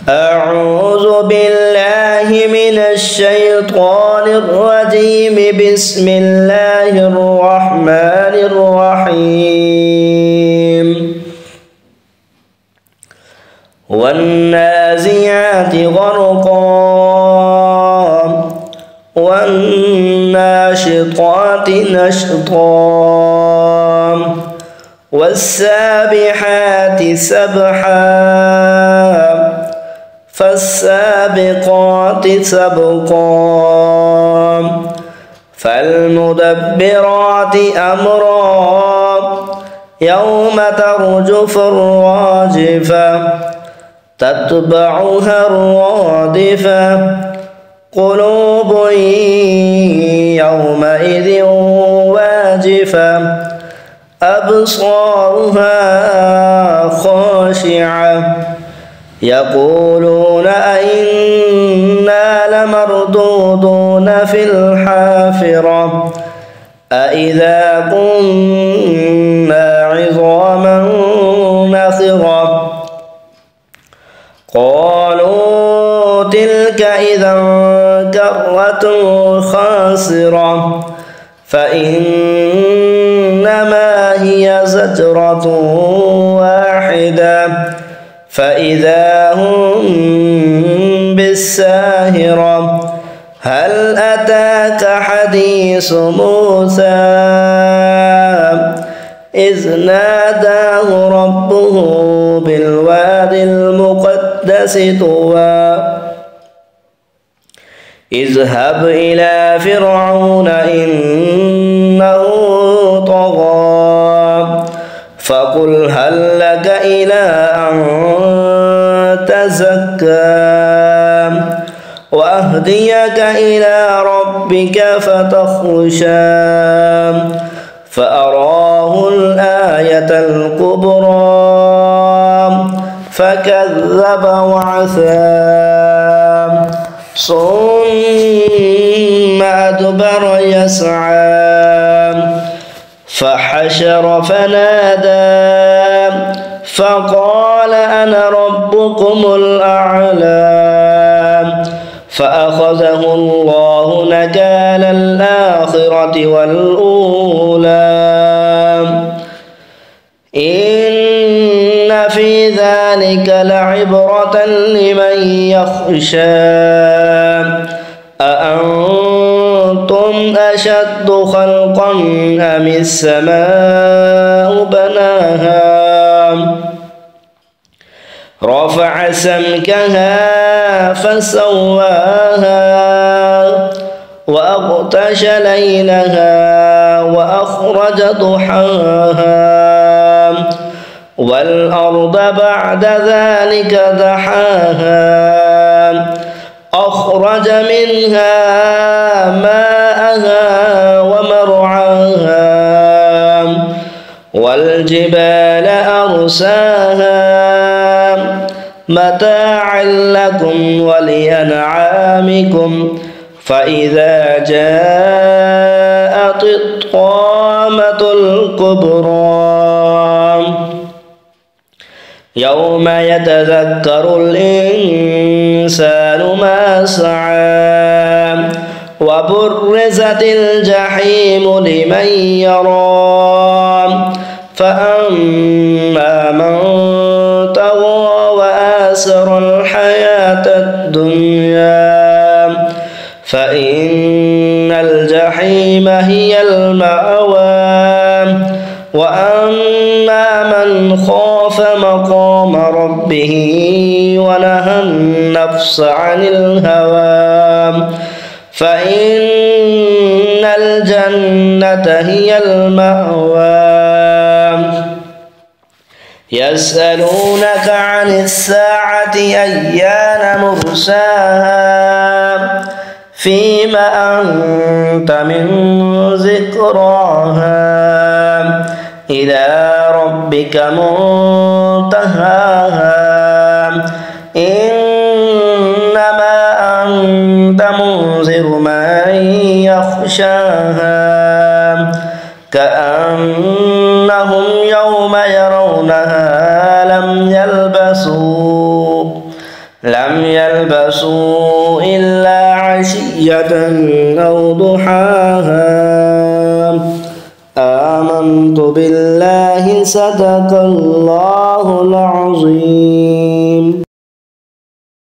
أعوذ بالله من الشيطان الرجيم. بسم الله الرحمن الرحيم. والنازعات غرقا والناشطات نشطا والسابحات سبحا فالسابقات سبقا فالمدبرات أمرا يوم ترجف الراجفة تتبعها الرادفة قلوب يومئذ واجفة أبصارها خاشعة يقولون أئنا لمردودون في الحافرة أئذا كنا عظاما نخرة قالوا تلك إذا كرة خاسرة فإنما هي زجرة واحدة فإذا هم بالساهرة هل أتاك حديث موسى إذ ناداه ربه بالواد المقدس طوى اذهب إلى فرعون إنه طغى فقل هل لك إلى أن تزكى وأهديك إلى ربك فتخشى فأراه الآية الكبرى فكذب وعصى ثم أدبر يسعى فحشر فنادى فقال أنا ربكم الأعلى فأخذه الله نكال الآخرة والأولى إن في ذلك لعبرة لمن يخشى أأنتم أشد خلقا أم السماء بناها رفع سمكها فسواها وأغطش ليلها وأخرج ضحاها والأرض بعد ذلك دحاها أخرج منها ماءها ومرعاها والجبال أرساها متاعا لكم ولأنعامكم فإذا جاءت الطامة الكبرى يوم يتذكر الإنسان ما سعى وبرزت الجحيم لمن يرى فأما من طغى وآثر الحياة الدنيا فإن الجحيم هي المأوى وأما من خاف مقام ربه ونهى النفس عن الهوى فإن الجنة هي المأوى يسألونك عن الساعة أيان مرساها فيم أنت من ذكراها إلى ربك منتهاها إنما أنت منذر من يخشاها كأنهم يوم يرونها لم يلبثوا لم يلبسوا إلا عشية أو ضحاها آمنت بالله صدق الله العظيم.